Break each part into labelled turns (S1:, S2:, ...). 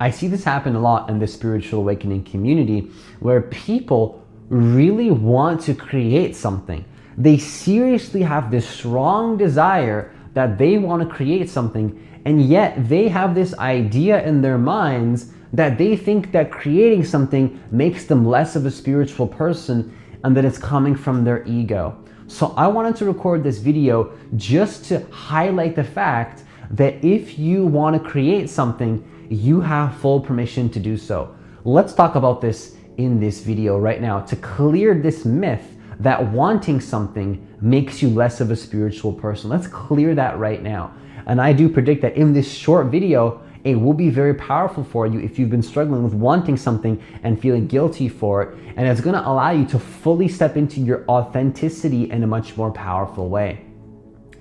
S1: I see this happen a lot in the spiritual awakening community where people really want to create something. They seriously have this strong desire that they want to create something, and yet they have this idea in their minds that they think that creating something makes them less of a spiritual person and that it's coming from their ego. So I wanted to record this video just to highlight the fact that if you want to create something, you have full permission to do so. Let's talk about this in this video right now to clear this myth that wanting something makes you less of a spiritual person. Let's clear that right now. And I do predict that in this short video, it will be very powerful for you if you've been struggling with wanting something and feeling guilty for it. And it's gonna allow you to fully step into your authenticity in a much more powerful way.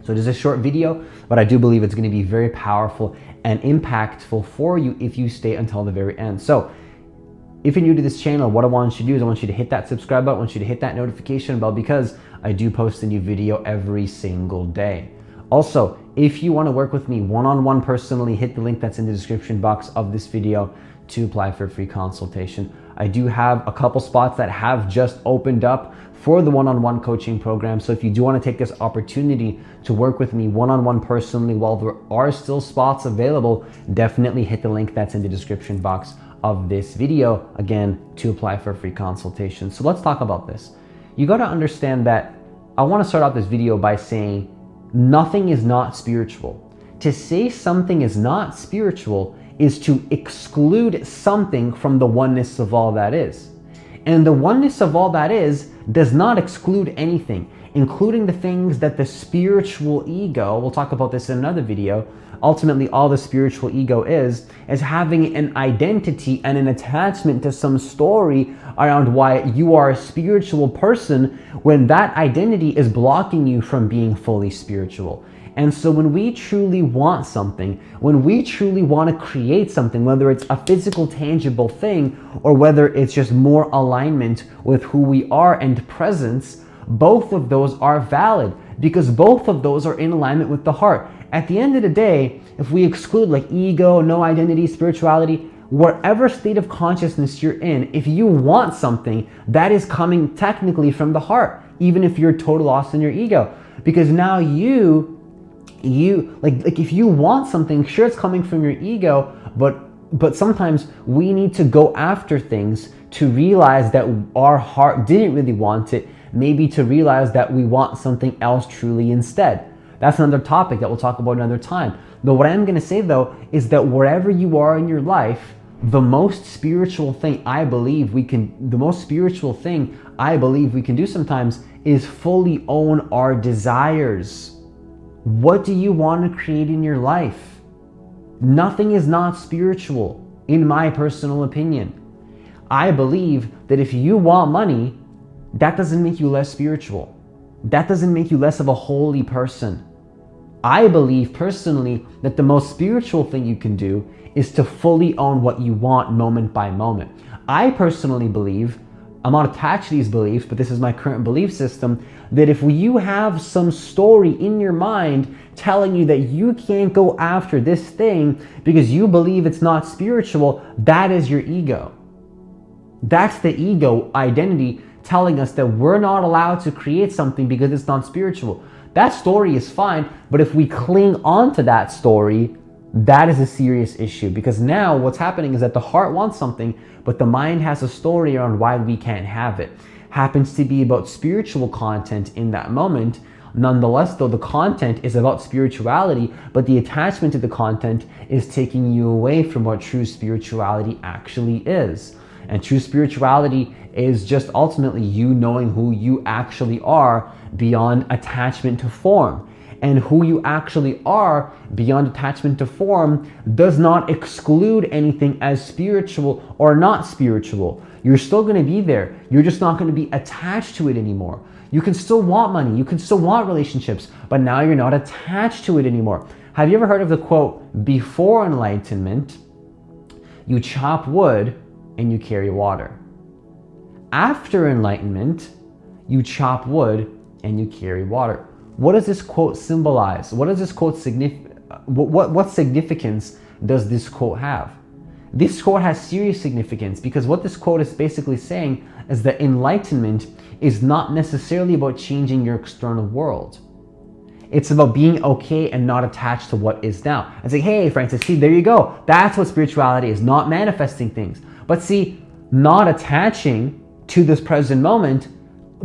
S1: So it is a short video, but I do believe it's gonna be very powerful and impactful for you if you stay until the very end. So if you're new to this channel, what I want you to do is I want you to hit that subscribe button, I want you to hit that notification bell because I do post a new video every single day. Also, if you want to work with me one-on-one personally, hit the link that's in the description box of this video to apply for a free consultation. I do have a couple spots that have just opened up for the one-on-one coaching program. So if you do want to take this opportunity to work with me one-on-one personally while there are still spots available, definitely hit the link that's in the description box of this video, again, to apply for a free consultation. So let's talk about this. You got to understand that I want to start out this video by saying nothing is not spiritual. To say something is not spiritual is to exclude something from the oneness of all that is. And the oneness of all that is does not exclude anything, including the things that the spiritual ego, we'll talk about this in another video, ultimately all the spiritual ego is having an identity and an attachment to some story around why you are a spiritual person when that identity is blocking you from being fully spiritual. And so when we truly want something, when we truly want to create something, whether it's a physical, tangible thing, or whether it's just more alignment with who we are and presence, both of those are valid because both of those are in alignment with the heart. At the end of the day, if we exclude like ego, no identity, spirituality, whatever state of consciousness you're in, if you want something, that is coming technically from the heart, even if you're total lost in your ego. Because now you like if you want something, sure it's coming from your ego, but sometimes we need to go after things to realize that our heart didn't really want it, maybe to realize that we want something else truly instead. That's another topic that we'll talk about another time. But what I'm gonna say though is that wherever you are in your life, the most spiritual thing I believe we can do sometimes is fully own our desires. What do you want to create in your life? Nothing is not spiritual, in my personal opinion. I believe that if you want money, that doesn't make you less spiritual. That doesn't make you less of a holy person. I believe personally that the most spiritual thing you can do is to fully own what you want moment by moment. I personally believe, I'm not attached to these beliefs, but this is my current belief system, that if you have some story in your mind telling you that you can't go after this thing because you believe it's not spiritual, that is your ego. That's the ego identity telling us that we're not allowed to create something because it's not spiritual. That story is fine, but if we cling on to that story, that is a serious issue because now what's happening is that the heart wants something, but the mind has a story around why we can't have it. Happens to be about spiritual content in that moment. Nonetheless, though, the content is about spirituality, but the attachment to the content is taking you away from what true spirituality actually is. And true spirituality is just ultimately you knowing who you actually are beyond attachment to form. And who you actually are beyond attachment to form does not exclude anything as spiritual or not spiritual. You're still going to be there. You're just not going to be attached to it anymore. You can still want money. You can still want relationships, but now you're not attached to it anymore. Have you ever heard of the quote, before enlightenment, you chop wood and you carry water. After enlightenment, you chop wood and you carry water. What does this quote symbolize? What does this quote what significance does this quote have? This quote has serious significance because what this quote is basically saying is that enlightenment is not necessarily about changing your external world. It's about being okay and not attached to what is now. It's like, hey, Francis, see, there you go. That's what spirituality is, not manifesting things. But see, not attaching to this present moment,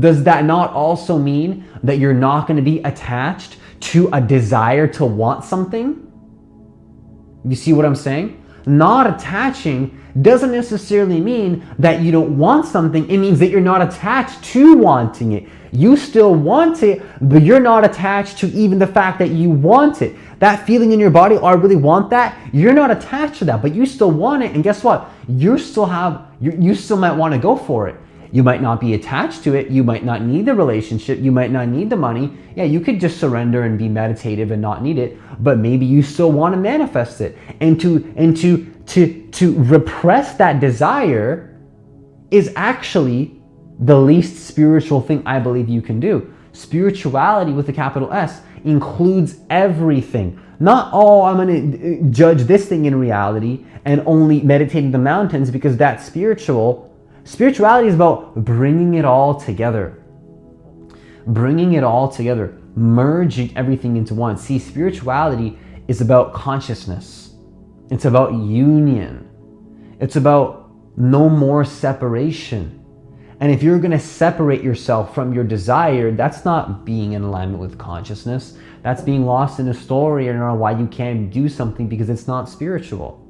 S1: does that not also mean that you're not going to be attached to a desire to want something? You see what I'm saying? Not attaching doesn't necessarily mean that you don't want something. It means that you're not attached to wanting it. You still want it, but you're not attached to even the fact that you want it. That feeling in your body, oh, I really want that. You're not attached to that, but you still want it. And guess what? You still might want to go for it. You might not be attached to it. You might not need the relationship. You might not need the money. Yeah, you could just surrender and be meditative and not need it, but maybe you still want to manifest it. And to repress that desire is actually the least spiritual thing I believe you can do. Spirituality with a capital S includes everything. Not, oh, I'm going to judge this thing in reality and only meditating the mountains because that's spiritual. Spirituality is about bringing it all together. Bringing it all together. Merging everything into one. See, spirituality is about consciousness. It's about union. It's about no more separation. And if you're going to separate yourself from your desire, that's not being in alignment with consciousness. That's being lost in a story and why you can't do something because it's not spiritual.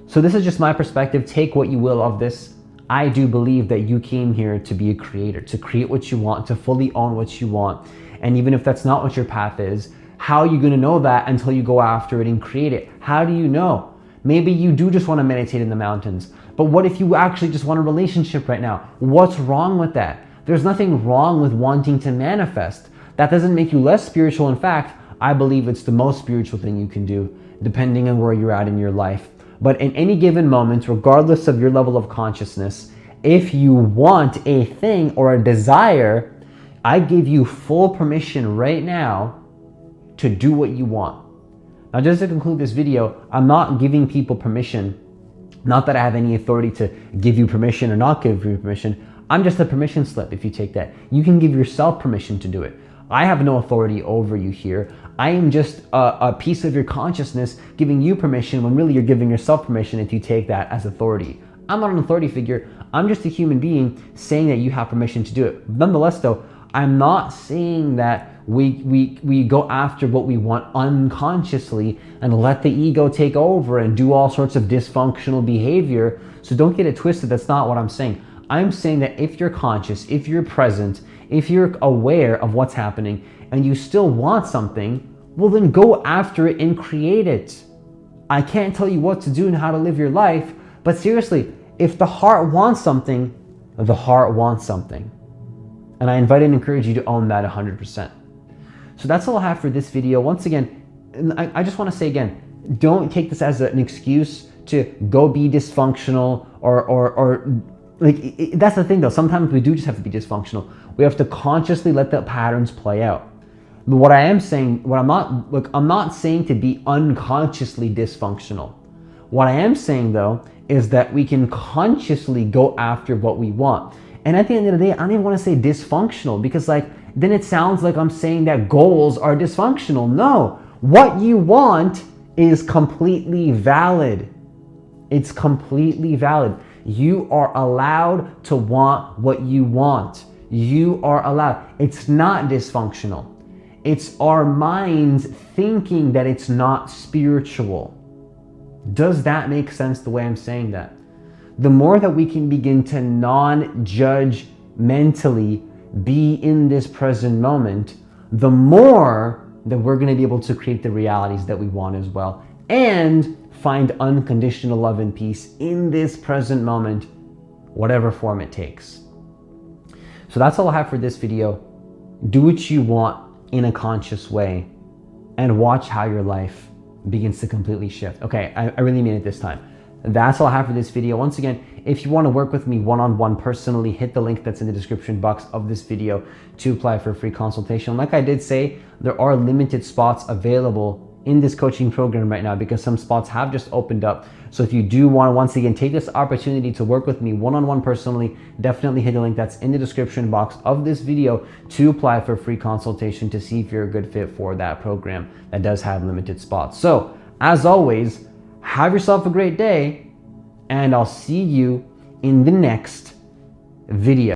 S1: So this is just my perspective. Take what you will of this. I do believe that you came here to be a creator, to create what you want, to fully own what you want. And even if that's not what your path is, how are you going to know that until you go after it and create it? How do you know? Maybe you do just want to meditate in the mountains. But what if you actually just want a relationship right now? What's wrong with that? There's nothing wrong with wanting to manifest. That doesn't make you less spiritual. In fact, I believe it's the most spiritual thing you can do, depending on where you're at in your life. But in any given moment, regardless of your level of consciousness, if you want a thing or a desire, I give you full permission right now to do what you want. Now, just to conclude this video, I'm not giving people permission. Not that I have any authority to give you permission or not give you permission. I'm just a permission slip if you take that. You can give yourself permission to do it. I have no authority over you here. I am just a piece of your consciousness giving you permission when really you're giving yourself permission if you take that as authority. I'm not an authority figure. I'm just a human being saying that you have permission to do it. Nonetheless though, I'm not saying that we go after what we want unconsciously and let the ego take over and do all sorts of dysfunctional behavior. So don't get it twisted. That's not what I'm saying. I'm saying that if you're conscious, if you're present, if you're aware of what's happening and you still want something, well then go after it and create it. I can't tell you what to do and how to live your life, but seriously, if the heart wants something, the heart wants something. And I invite and encourage you to own that 100%. So that's all I have for this video. Once again, I just want to say again, don't take this as an excuse to go be dysfunctional or like, that's the thing though. Sometimes we do just have to be dysfunctional. We have to consciously let the patterns play out. But what I am saying, I'm not saying to be unconsciously dysfunctional. What I am saying though, is that we can consciously go after what we want. And at the end of the day, I don't even want to say dysfunctional because then it sounds like I'm saying that goals are dysfunctional. No, what you want is completely valid. It's completely valid. You are allowed to want what you want. You are allowed. It's not dysfunctional. It's our minds thinking that it's not spiritual. Does that make sense the way I'm saying that? The more that we can begin to non-judge mentally be in this present moment, the more that we're going to be able to create the realities that we want as well and find unconditional love and peace in this present moment, whatever form it takes. So that's all I have for this video. Do what you want in a conscious way and watch how your life begins to completely shift. Okay, I really mean it this time. That's all I have for this video. Once again, if you want to work with me one-on-one personally, hit the link that's in the description box of this video to apply for a free consultation. Like I did say, there are limited spots available in this coaching program right now because some spots have just opened up. So if you do want to once again take this opportunity to work with me one-on-one personally, definitely hit the link that's in the description box of this video to apply for a free consultation to see if you're a good fit for that program that does have limited spots. So as always, have yourself a great day, and I'll see you in the next video.